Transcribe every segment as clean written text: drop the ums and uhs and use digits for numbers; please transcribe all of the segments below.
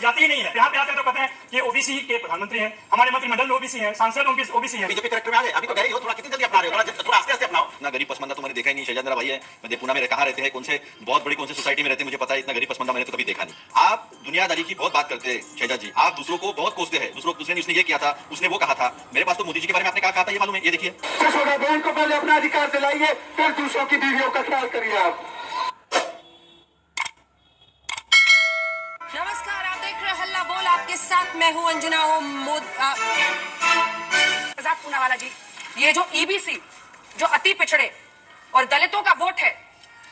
जाति ही नहीं है। यहाँ पे आते हैं तो कहते हैं कि ओबीसी के प्रधानमंत्री हैं, हमारे मंत्रिमंडल में ओबीसी हैं, सांसद ओबीसी हैं। बीजेपी करेक्टर में आ गए, अभी तो गए हो, थोड़ा कितनी जल्दी अपना रहे हो, थोड़ा आस्ते आस्ते अपनाओ ना। गरीब पसमंदा तो मैंने देखा ही नहीं। शहजाद मेरा भाई है, मैं देवपुना में कहाँ रहते हैं, कौन से बहुत बड़ी कौन सी सोसाइटी में रहते हैं मुझे पता है, इतना गरीब पसमंदा मैंने तो कभी देखा नहीं। आप दुनियादारी की बहुत बात करते हैं शहजाद जी, आप दूसरों को बहुत कोसते हैं, दूसरे ने उसने ये किया था, उसने वो कहा था। मेरे पास तो मोदी जी के बारे में आपने क्या कहा था ये मालूम है, ये देखिए। बहन को पहले अपना अधिकार दिलाइए, फिर दूसरों की बीवियों का ख्याल करिए आप। नमस्कार, आप देख रहे हैं हल्ला बोल, आपके साथ मैं हूं अंजना पूनावाला जी। ये जो ईबीसी, जो अति पिछड़े और दलितों का वोट है,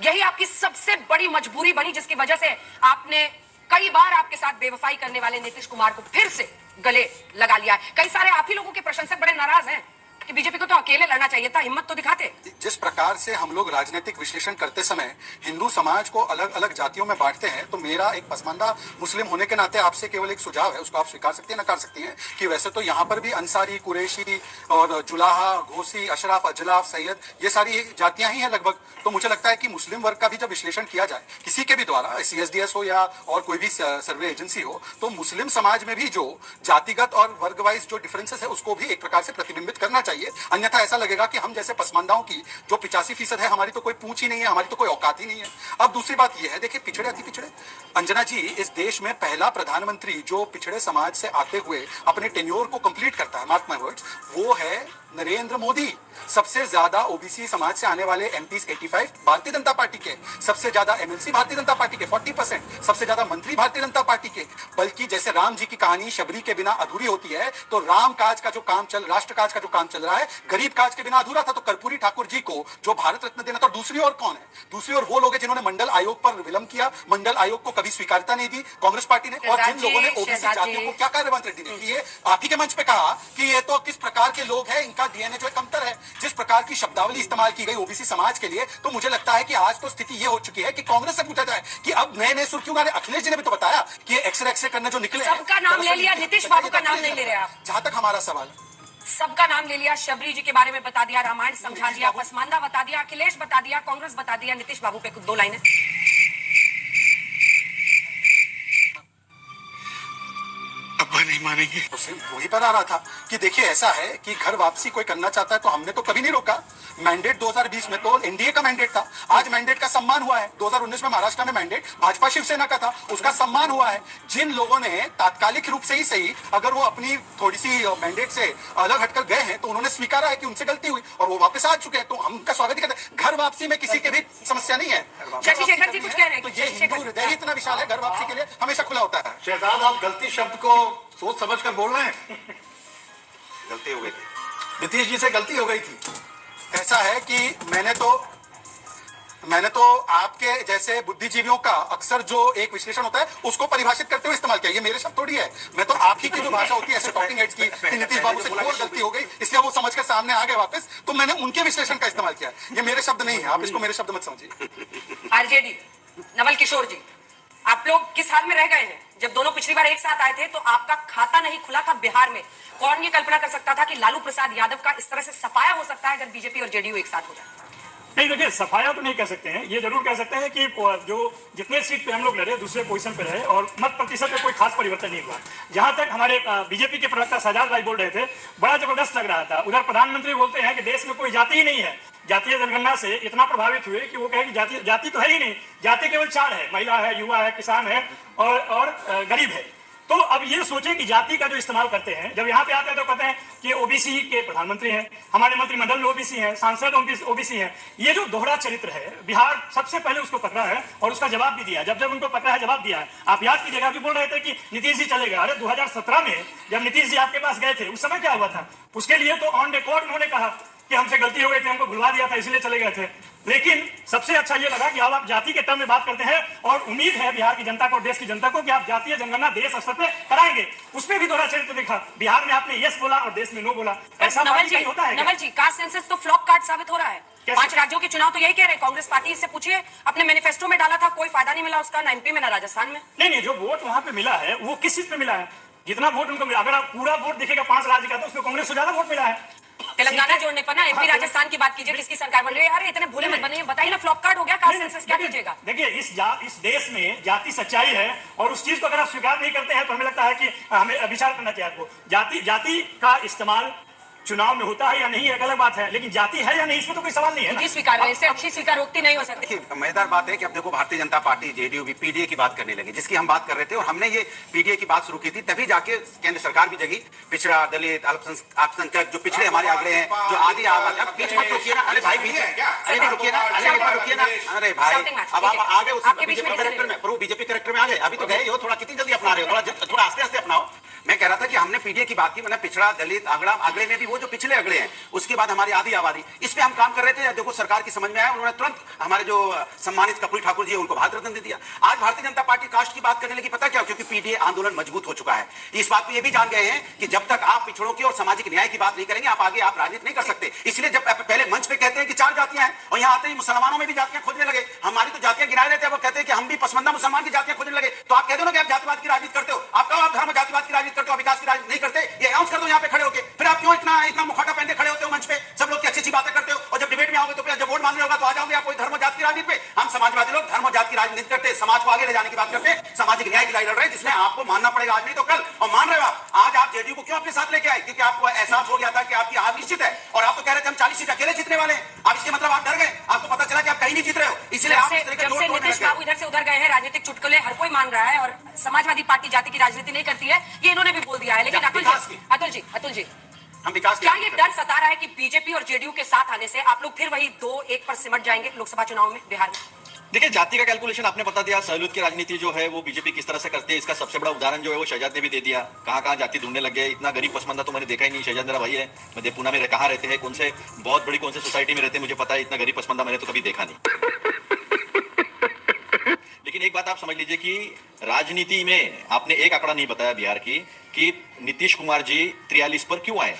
यही आपकी सबसे बड़ी मजबूरी बनी, जिसकी वजह से आपने कई बार आपके साथ बेवफाई करने वाले नीतीश कुमार को फिर से गले लगा लिया है। कई सारे आप ही लोगों के प्रशंसक बड़े नाराज हैं कि बीजेपी को तो अकेले लड़ना चाहिए था, हिम्मत तो दिखाते। जिस प्रकार से हम लोग राजनीतिक विश्लेषण करते समय हिंदू समाज को अलग अलग जातियों में बांटते हैं, तो मेरा एक पसमानदा मुस्लिम होने के नाते आपसे केवल एक सुझाव है, उसको आप स्वीकार सकती हैं, नकार सकती हैं, कि वैसे तो यहाँ पर भी अंसारी, कुरैशी और जुलाहा, घोसी, अशराफ, अजलाफ, सैयद, ये सारी जातियां ही हैं लगभग। तो मुझे लगता है कि मुस्लिम वर्ग का भी जब विश्लेषण किया जाए किसी के भी द्वारा, CSDS हो या और कोई भी सर्वे एजेंसी हो, तो मुस्लिम समाज में भी जो जातिगत और वर्ग वाइज जो डिफरेंसेस है उसको भी एक प्रकार से प्रतिबिंबित करना चाहिए। अन्यथा ऐसा लगेगा कि हम जैसे पसमानदाओं की जो 85% है, हमारी तो कोई पूंछ ही नहीं है, हमारी तो कोई औकात ही नहीं है। अब दूसरी बात यह है, देखिए पिछड़े अति पिछड़े, अंजना जी इस देश में पहला प्रधानमंत्री जो पिछड़े समाज से आते हुए अपने टेन्योर को कंप्लीट करता है, मार्क माय वर्ड्स, वो है नरेंद्र मोदी। सबसे ज्यादा ओबीसी समाज से आने वाले MPs 85 भारतीय जनता पार्टी के, सबसे ज्यादा MLC भारतीय जनता पार्टी के 40%, सबसे ज्यादा मंत्री भारतीय जनता पार्टी के। बल्कि जैसे राम जी की कहानी शबरी के बिना अधूरी होती है, तो राम काज का जो काम राष्ट्र काज का जो काम चल रहा है, गरीब काज के बिना अधूरा था। तो कर्पूरी ठाकुर जी को जो भारत रत्न देना था, दूसरी ओर कौन है? दूसरी ओर वो लोग हैं जिन्होंने मंडल आयोग पर विलंब किया, मंडल आयोग को कभी स्वीकारता नहीं दी कांग्रेस पार्टी ने, और जिन लोगों ने ओबीसी जातियों को क्या कहा रेवंत रेड्डी ने, कि ये आप ही के मंच पे कहा कि ये तो किस प्रकार के लोग हैं, इनका DNA जो कमतर है। जिस प्रकार की शब्दावली इस्तेमाल की गई ओबीसी समाज के लिए, तो मुझे लगता है कि आज तो स्थिति ये हो चुकी है कि कांग्रेस से पूछा जाए कि अब नए नए सुर्खियों गाने, अखिलेश जी ने भी तो बताया कि एक्सरे करने जो निकले, सबका नाम ले लिया, नीतीश बाबू का नाम नहीं ले रहे आप। जहां तक हमारा सवाल, सबका नाम ले लिया, शबरी जी के बारे में बता दिया, रामायण समझा दिया, पसमानदा बता दिया, अखिलेश बता दिया, कांग्रेस बता दिया, नीतीश बाबू पे कुछ 2 लाइनें। नहीं मानेंगे। तो सिर्फ वही पर आ रहा था कि देखिए ऐसा है कि घर वापसी कोई करना चाहता है तो हमने तो कभी नहीं रोका। मैंडेट 2020 में तो एनडीए का मैंडेट था, आज मैंडेट का सम्मान हुआ है। 2019 में महाराष्ट्र में मैंडेट भाजपा शिवसेना का था, उसका सम्मान हुआ है। जिन लोगों ने तात्कालिक रूप से ही सही, अगर वो अपनी थोड़ी सी मैंडेट से अलग हटकर गए हैं, तो उन्होंने स्वीकारा है कि उनसे गलती हुई और वो वापस आ चुके हैं, तो हम उनका स्वागत ही करते हैं। घर वापसी में किसी के भी समस्या नहीं है। शशिशेखर जी कुछ कह रहे हैं, तो ये हिंदू हृदय इतना विशाल है, घर वापसी के लिए हमेशा खुला होता है। शहजाद, आप गलती शब्द को सोच समझ कर बोल रहे हैं। गलती हो गई थी, नीतीश जी से गलती हो गई थी। ऐसा है कि मैंने तो आपके जैसे बुद्धिजीवियों का अक्सर जो एक विश्लेषण होता है उसको परिभाषित करते हुए इस्तेमाल किया। ये मेरे शब्द थोड़ी है, मैं तो आप ही की जो भाषा होती है ऐसे टॉकिंग हेड्स की, कि नीतीश बाबू से घोर गलती हो गई इसलिए वो समझकर सामने आ गए वापस, तो मैंने उनके विश्लेषण का इस्तेमाल किया। ये मेरे शब्द नहीं है, आप इसको मेरे शब्द मत समझिए। आरजेडी नवल किशोर जी, आप लोग किस हाल में रह गए हैं? जब दोनों पिछली बार एक साथ आए थे तो आपका खाता नहीं खुला था बिहार में। कौन ये कल्पना कर सकता था कि लालू प्रसाद यादव का इस तरह से सफाया हो सकता है अगर बीजेपी और जेडीयू एक साथ हो जाए? नहीं, देखिए सफाया तो नहीं कह सकते हैं, ये जरूर कह सकते हैं कि जो जितने सीट पे हम लोग लड़े, दूसरे पोजीशन पे रहे और मत प्रतिशत में कोई खास परिवर्तन नहीं हुआ। जहां तक हमारे बीजेपी के प्रवक्ता शहजाद भाई बोल रहे थे, बड़ा जबरदस्त लग रहा था। उधर प्रधानमंत्री बोलते हैं कि देश में कोई जाति ही नहीं है, जातीय जनगणना से इतना प्रभावित हुए कि वो कहे कि जाति तो है ही नहीं, जाति केवल 4 है, महिला है, युवा है, किसान है और गरीब है। तो अब ये सोचें कि जाति का जो इस्तेमाल करते हैं, जब यहाँ पे आते हैं तो कहते हैं कि ओबीसी के प्रधानमंत्री हैं, हमारे मंत्रिमंडल में ओबीसी हैं, सांसद ओबीसी हैं। ये जो दोहरा चरित्र है, बिहार सबसे पहले उसको पकड़ा है और उसका जवाब भी दिया। जब उनको पकड़ा है, जवाब दिया है। आप याद कीजिएगा, अभी बोल रहे थे कि नीतीश जी चले गए। अरे 2017 में जब नीतीश जी आपके पास गए थे, उस समय क्या हुआ था? उसके लिए तो ऑन रिकॉर्ड उन्होंने कहा कि हमसे गलती हो गई थी, हमको भुलवा दिया था, इसलिए चले गए थे। लेकिन सबसे अच्छा ये लगा कि अब आप जाति के टर्म में बात करते हैं और उम्मीद है बिहार की जनता को और देश की जनता को कि आप जातीय जनगणना देश स्तर पे कराएंगे। उसमें भी दोहरा चरित्र देखा। बिहार में आपने यस बोला और देश में नो बोला। ऐसा होता है? नवल जी, कास्ट सेंसस तो फ्लॉप कार्ड साबित हो रहा है। 5 राज्यों के चुनाव तो यही कह रहे हैं। कांग्रेस पार्टी से पूछिए, अपने मैनिफेस्टो में डाला था, कोई फायदा नहीं मिला उसका, ना एमपी में ना राजस्थान में। नहीं, जो वोट वहां पे मिला है वो किस चीज पे मिला है? जितना वोट उनको मिला, अगर आप पूरा वोट देखेगा 5 राज्य का, तो उसमें कांग्रेस को ज्यादा वोट मिला है। तेलंगाना जोड़ने पर ना एमपी राजस्थान की बात कीजिए, किसकी सरकार बन रही है? अरे इतने भोले मत बनिए, बताइए ना, फ्लॉप कार्ड हो गया, कास्ट सेंसस क्या कीजिएगा? देखिए इस देश में जाति सच्चाई है, और उस चीज को अगर आप स्वीकार नहीं करते हैं तो हमें लगता है कि हमें विचार करना चाहिए आपको। जाति का इस्तेमाल चुनाव में होता है या नहीं एक अलग बात है, लेकिन जाति है या नहीं इसमें तो कोई सवाल नहीं है ना। स्वीकार है, इससे अच्छी स्वीकारोक्ति नहीं हो सकती। देखिए मजेदार बात है कि अब देखो भारतीय जनता पार्टी जेडीयू भी पीडीए की बात करने लगी, जिसकी हम बात कर रहे थे, और हमने ये पीडीए की बात शुरू की थी, तभी जाके केंद्र सरकार भी जगी। पिछड़ा, दलित, अल्पसंख्यक, जो पिछड़े हमारे आंकड़े हैं, जो आदि आबादी, अब बीच मत रुकिए ना, अरे भाई बीच अरे रुकिए ना, अरे रुकिए ना, अरे भाई अब आप आ गए उस बीजेपी करेक्टर में, प्रभु बीजेपी करेक्टर में आ गए, अभी तो गए हो, थोड़ा कितनी जल्दी अपना रहे हो, थोड़ा आस्ते आस्ते अपनाओ। मैं कह रहा था कि हमने पीडीए की बात की, मतलब पिछड़ा, दलित, आंकड़े में भी वो जो पिछले अगड़े हैं, उसके बाद हमारी आधी आबादी, इस पे हम काम कर रहे थे। देखो सरकार की समझ में आया, उन्होंने तुरंत हमारे जो सम्मानित कपूरी ठाकुर जी उनको भारत रत्न दे दिया। आज भारतीय जनता पार्टी कास्ट की बात करने लगी, पता क्या? क्योंकि पीडीए आंदोलन मजबूत हो चुका है। इस बात को ये भी जान गए हैं कि जब तक आप पिछड़ों की और सामाजिक न्याय की बात नहीं करेंगे, आप आगे आप राजनीति नहीं कर सकते। इसलिए जब पहले मंच पे कहते हैं कि 4 जातियां हैं, और यहाँ आते ही मुसलमानों में भी जातियां खोजने लगे, हमारी तो जातियां गिनाए रहते हैं, वो कहते हैं कि हम भी पसमंदा मुसलमान की जातियां खोजने लगे। तो आप कह दो ना कि आप जातिवाद की राजनीति करते हो, आप कहो आप धर्म जातिवाद की राजनीति करते हो, विकास की राजनीति नहीं करते, ये अनाउंस कर दो यहाँ पे खड़े होकर। फिर आप क्यों इतना मुखौटा पहन के खड़े होते हो मंच पे, सब लोग की अच्छी बातें करते हो, और जब डिबेट में आओगे तो फिर जब वोट मांगने होगा तो आ जाओगे आप कोई धर्म जाति की राजनीति पे। हम समाजवादी लोग धर्म और जाति की राजनीति करते, समाज को आगे ले जाने की बात करते, सामाजिक न्याय की लड़ाई लड़ रहे हैं, जिसमें आपको मानना पड़ेगा आज नहीं तो कल। और मान रहे हो आप, आज आप जेडीयू को क्यों अपने साथ लेके आए? क्योंकि आपको एहसास हो गया था कि आपकी हार निश्चित है, और आप तो कह रहे थे हम 40 सीट अकेले जीतने वाले हैं। अब इसके मतलब आप डर गए, आपको पता चला कि आप कहीं नहीं जीत रहे हो, इसलिए आप इस तरह के जब से नीतीश बाबू इधर से उधर गए हैं, राजनीतिक चुटकुले हर कोई मान रहा है, और समाजवादी पार्टी जाति की राजनीति नहीं करती है, ये इन्होंने भी बोल दिया है। लेकिन अतुल जी हम विकास क्या ये डर सता रहा है कि बीजेपी और जेडीयू के साथ आने से आप लोग फिर वही 2-1 पर सिमट जाएंगे लोकसभा चुनाव में बिहार में? देखिए जाति का कैलकुलेशन आपने बता दिया, सहलूत की राजनीति जो है वो बीजेपी किस तरह से करती है, इसका सबसे बड़ा उदाहरण जो है वो शहजाद ने भी दे दिया। कहाँ जाति ढूंढने लग गए, इतना गरीब पसमंदा तो मैंने देखा ही नहीं। शहजाद मेरा भाई है, मधेपुरा में कहाँ रहते हैं, कौन से बहुत बड़ी कौन से सोसाइटी में रहते हैं मुझे पता है, इतना गरीब पसमंदा मैंने तो कभी देखा नहीं। लेकिन एक बात आप समझ लीजिए कि राजनीति में आपने एक आंकड़ा नहीं बताया बिहार की, कि नीतीश कुमार जी 43 पर क्यों आए।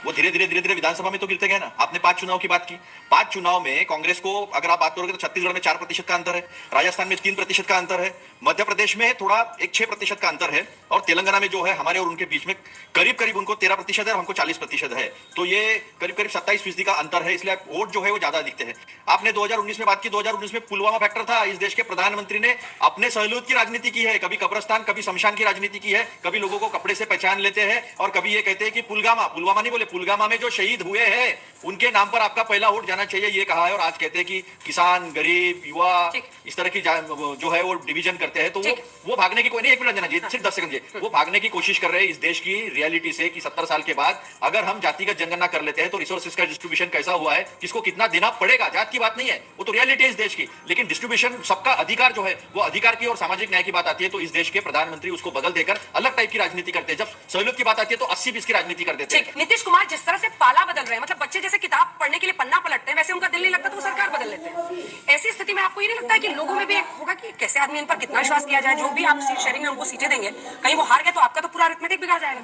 वो धीरे धीरे विधानसभा में तो गिरते गए ना। आपने 5 चुनाव की बात की, 5 चुनाव में कांग्रेस को अगर आप बात करोगे तो छत्तीसगढ़ में 4% का अंतर है, राजस्थान में 3% का अंतर है, मध्य प्रदेश में थोड़ा 6% का अंतर है, और तेलंगाना में जो है हमारे और उनके बीच में करीब उनको 13% है और हमको 40% है। तो ये करीब 27% का अंतर है, इसलिए वोट जो है वो ज्यादा दिखते हैं। आपने 2019 में बात की, 2019 में पुलवामा फैक्टर था। इस देश के प्रधानमंत्री ने अपने सहलूत की राजनीति की है, कभी कब्रस्तान कभी शमशान की राजनीति की है, कभी लोगों को कपड़े से पहचान लेते हैं, और कभी ये कहते हैं कि पुलवामा नहीं बोले, पुलवामा में जो शहीद हुए हैं उनके नाम पर आपका पहला वोट जाना चाहिए, ये कहा है। और आज कहते हैं कि किसान, गरीब, युवा, इस तरह की जो है वो डिवीजन करते हैं। तो वो भागने की कोई नहीं, 1 मिनट जाना जी, सिर्फ 10 सेकंड, वो भागने की कोशिश कर रहे हैं इस देश की रियलिटी से कि 70 साल के बाद अगर हम जातिगत जनगणना कर लेते हैं तो रिसोर्सेज का डिस्ट्रीब्यूशन कैसा हुआ है, किसको कितना देना पड़ेगा। जात की बात नहीं है, वो तो रियलिटी है इस देश की, लेकिन डिस्ट्रीब्यूशन सबका अधिकार जो है वो अधिकार की और सामाजिक न्याय की बात आती है तो इस देश के प्रधानमंत्री उसको बदल देकर अलग टाइप की राजनीति करते हैं। जब सहूलियत की बात आती है तो 80-20 की राजनीति कर देते हैं। नीतीश कुमार जिस तरह से पाला बदल रहे हैं, मतलब बच्चे जैसे किताब पढ़ने के लिए पन्ना पलटते हैं, वैसे उनका दिल नहीं लगता तो वो सरकार बदल लेते हैं। ऐसी स्थिति में आपको ये नहीं लगता है कि लोगों में भी एक होगा कि कैसे आदमी इन पर कितना विश्वास किया जाए? जो भी आप सीट शेयरिंग में उनको सीटें देंगे, कहीं वो हार गए तो आपका तो पूरा अरिथमेटिक बिगड़ जाएगा।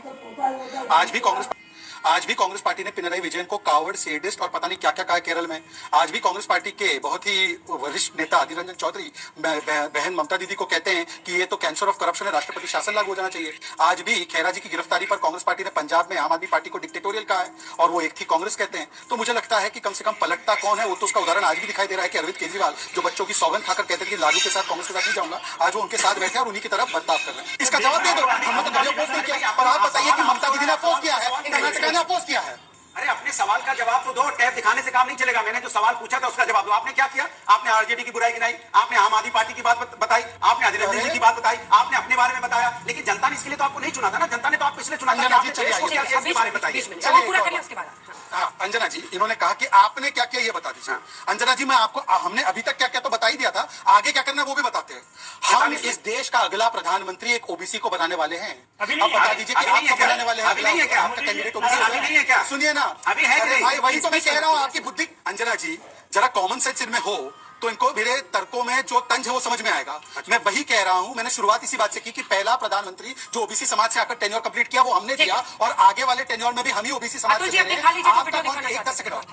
आज भी कांग्रेस पार्टी ने पिनराई विजयन को कावर्ड, सेडिस्ट और पता नहीं क्या क्या कहा केरल में। आज भी कांग्रेस पार्टी के बहुत ही वरिष्ठ नेता अधीर रंजन चौधरी बहन ममता दीदी को कहते हैं कि ये तो कैंसर ऑफ करप्शन है, राष्ट्रपति शासन लागू हो जाना चाहिए। आज भी खैरा जी की गिरफ्तारी पर कांग्रेस पार्टी ने पंजाब में आम आदमी पार्टी को डिक्टेटोरियल कहा है, और वो एक थी कांग्रेस कहते हैं। तो मुझे लगता है कि कम से कम पलटता कौन है वो तो उसका उदाहरण आज भी दिखाई दे रहा है कि अरविंद केजरीवाल जो बच्चों की सौगंध खाकर कहते थे कि लालू के साथ कांग्रेस के साथ नहीं जाऊंगा, आज वो उनके साथ बैठे और उन्हीं की तरफ बर्ताव कर रहे हैं। इसका जवाब दे दो। हमने तो कभी अपोज नहीं किया, पर आप बताइए कि ममता दीदी ने अपोज किया है, कर्नाटक ने अपोज किया है। अरे अपने सवाल का जवाब तो दो, टैब दिखाने से काम नहीं चलेगा। मैंने जो सवाल पूछा था उसका जवाब दो। आपने क्या किया? आपने आरजेडी की बुराई गिनाई, आपने आम आदमी पार्टी की बात बताई, आपने अधीर रंजन जी की बात बताई, आपने अपने बारे में बताया, लेकिन जनता ने इसके लिए तो आपको नहीं चुना था ना। जनता ने तो आपको इसलिए चुना था कि आपने देश को क्या किया इसके बारे में बताइए। पूरा करिए उसके बाद। हाँ, अंजना जी, इन्होंने कहा कि आपने क्या किया ये बता दीजिए। अंजना जी, मैं आपको, हमने अभी तक क्या किया तो बता ही दिया था, आगे क्या करना है वो भी बताते हैं। हम इस देश का अगला प्रधानमंत्री एक ओबीसी को बनाने वाले हैं। अब बता दीजिए कि आप बनाने वाले हैं, अभी नहीं है क्या? आपका कैंडिडेट ओबीसी नहीं है क्या? सुनिए ना, अभी है भाई, वही तो मैं कह रहा हूँ। आपकी बुद्धि, अंजना जी, जरा कॉमन सेंस इनमें हो तो इनको मेरे तर्कों में जो तंज है वो समझ में आएगा। मैं वही कह रहा हूं, मैंने शुरुआत इसी बात से की कि पहला प्रधानमंत्री जो ओबीसी समाज से आकर टेन्योर कंप्लीट किया वो हमने दिया, और आगे वाले टेन्योर में भी हम ही ओबीसी समाज से दे रहे हैं।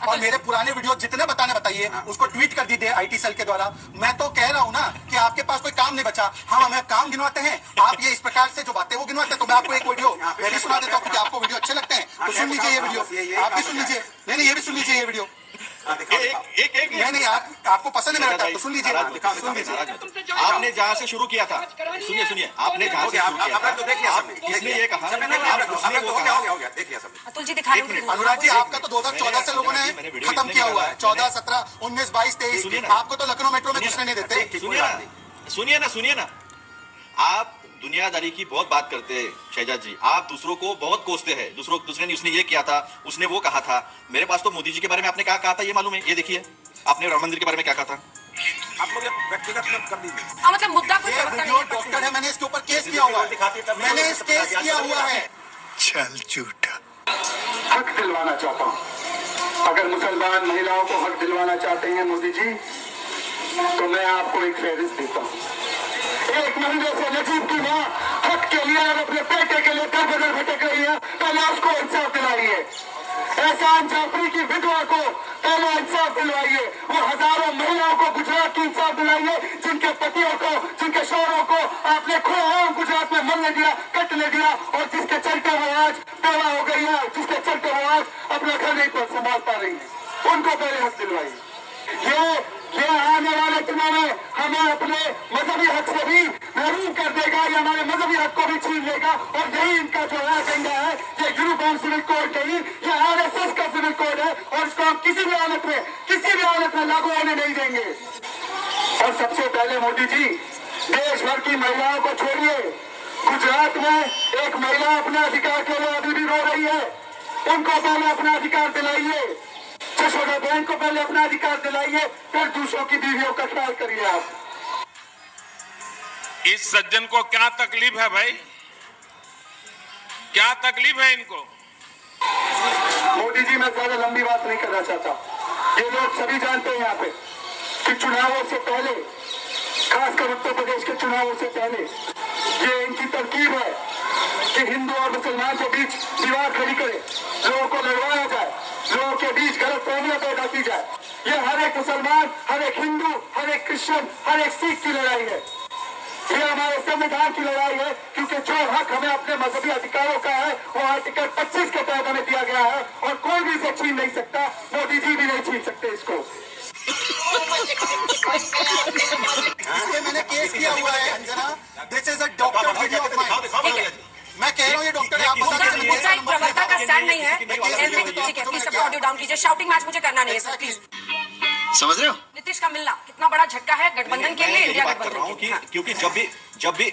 और मेरे पुराने वीडियो जितने बताइए उसको ट्वीट कर दीजिए आईटी सेल के द्वारा। मैं तो कह रहा हूं ना कि आपके पास कोई काम नहीं बचा। हम हमें काम गिनवाते हैं, आप ये इस प्रकार से जो बातें वो गिनवाते हैं। तो मैं आपको एक वीडियो मैं भी सुना देता हूँ, क्योंकि आपको वीडियो अच्छे लगते हैं तो सुन लीजिए ये वीडियो, आप भी सुन लीजिए। आपको पसंद है मेरा टाइप तो सुन लीजिए, सुन लीजिए। आपने जहाँ से शुरू किया था, सुनिए, आपने जहाँ से शुरू किया तो देख लिया था, सबने। इसने ये कहा, हो गया देख लिया सबने। अतुल जी दिखाई अनुराग जी, आपका तो 2014 से लोगों ने खत्म किया हुआ है, 14, 17, 19, 22, 23, आपको तो लखनऊ मेट्रो में घुसने नहीं देते। सुनिए ना, आप दुनियादारी की बहुत बात करते हैं शहजाद जी, आप दूसरों को बहुत कोसते हैं, दूसरे ने उसने ये किया था, उसने वो कहा था। मेरे पास तो मोदी जी के बारे में आपने क्या कहा था ये मालूम है, ये देखिए आपने राम मंदिर के बारे में क्या कहा था। आप लोग व्यक्तिगत मत कर दीजिए। मतलब मुद्दा कोई ये प्रवक्ता वीडियो नहीं डॉक्टर है, मैंने इसके ऊपर केस किया हुआ है, मैंने इस केस किया हुआ है। चल झूठा। हक दिलवाना चाहता हूँ, अगर मुसलमान महिलाओं को हक दिलवाना चाहते हैं मोदी जी, तो मैं आपको एक फहरिस्त देता हूँ। एक महीने से नजीब की माँ हक के लिए और अपने बेटे के लिए दर बदर भटक रही है, पहले उसको इंसाफ दिलाइए। एहसान जाफरी की विधवा को पहले इंसाफ दिलवाइए। वो हजारों महिलाओं को गुजरात की इंसाफ दिलाइए, जिनके पतियों को, जिनके शौहरों को आपने खोया गुजरात में मरने दिया, कटने दिया, और जिसके चलते वो आज बेवा हो गई है, जिसके चलते वो आज अपना घर नहीं संभाल पा रही है, उनको पहले हक दिलवाइए। ये आने वाले दिनों में हमें अपने मजहबी हक से भी महरूम कर देगा, ये हमारे मजहबी हक को भी छीन लेगा। और यही इनका जो है एजेंडा है, ये यूनिफॉर्म सिविल कोड नहीं, ये RSS का सिविल कोड है, और इसको हम किसी भी हालत में लागू होने नहीं देंगे। और सबसे पहले मोदी जी, देश भर की महिलाओं को छोड़िए, गुजरात में एक महिला अपने अधिकार के लिए अभी भी रो रही है, उनको पहले अपना अधिकार दिलाइए। यशोदा बहन को पहले अपना अधिकार दिलाइए, फिर दूसरों की बीवियों का ख्याल करिए। आप इस सज्जन को क्या तकलीफ है भाई, क्या तकलीफ है इनको? मोदी जी, मैं ज्यादा लंबी बात नहीं करना चाहता। ये लोग सभी जानते हैं यहाँ पे कि चुनावों से पहले, खासकर उत्तर प्रदेश के चुनावों से पहले, ये इनकी तरकीब है कि हिंदू और मुसलमान के बीच दीवार खड़ी करे, लोगों को लड़वाया जाए, लोगों के बीच गलत फहमियां पैदा की जाए। ये हर एक मुसलमान, हर एक हिंदू, हर एक क्रिश्चियन, हर एक सिख की लड़ाई है। ये हमारे संविधान की लड़ाई है, क्योंकि जो हक हमें अपने मजहबी अधिकारों का है वो आर्टिकल 25 के तहत हमें दिया गया है, और कोई भी इसे छीन नहीं सकता। मोदी जी भी नहीं छीन सकते इसको। इसलिए मैंने केस किया हुआ है Anjana, this is a doctor video of mine. मैं कह रहा हूँ ये डॉक्टर है, आप मुद्दा एक प्रवक्ता का स्टैंड नहीं है। ठीक है, प्लीज सब ऑडियो डाउन कीजिए। शाउटिंग मैच मुझे करना नहीं है सर, प्लीज। समझ रहे हो? नीतीश का मिलना कितना बड़ा झटका है गठबंधन के लिए, इंडिया बात कर रहा हूँ गठबंधन के लिए। क्योंकि जब भी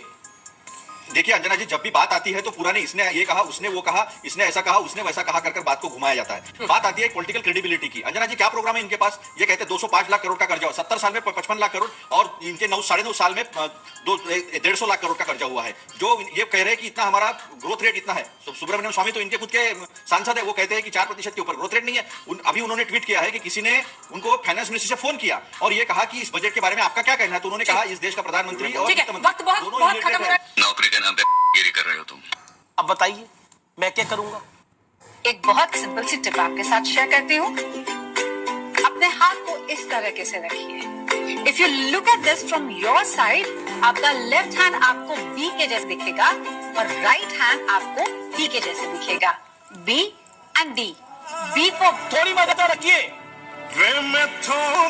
देखिए अंजना जी, जब भी बात आती है तो पूरा नहीं इसने ये कहा, उसने वो कहा, इसने ऐसा कहा, उसने वैसा कहा कर बात को घुमाया जाता है। बात आती है पॉलिटिकल क्रेडिबिलिटी की। अंजना जी, क्या प्रोग्राम है इनके पास? ये कहते हैं 205 लाख करोड़ का कर्जा, 70 साल में 55 लाख करोड़, और इनके 9.5 साल में 150 लाख करोड़ का कर्जा हुआ है। जो ये कह रहे हैं कि इतना हमारा ग्रोथ रेट इतना है, तो सुब्रमण्यम स्वामी तो इनके खुद के सांसद है, वो कहते हैं कि 4% के ऊपर ग्रोथ रेट नहीं है। अभी उन्होंने ट्वीट किया है कि किसी ने उनको फाइनेंस मिनिस्ट्री से फोन किया और ये कहा कि इस बजट के बारे में आपका क्या कहना है, तो उन्होंने कहा इस देश का प्रधानमंत्री और वित्त मंत्री दोनों नौकरी के नाम पे गिरी कर रहे हो तुम। अब बताइए मैं क्या करूंगा? एक बहुत सिंपल सी टिप आपके साथ शेयर करती हूँ। अपने हाथ को इस तरह से रखिए। If you look at this from your side, आपका लेफ्ट हैंड आपको बी के जैसे दिखेगा और राइट हैंड आपको डी के जैसे दिखेगा। B and D. B for थोड़ी मदद रखिए। वे मैं थोड़ा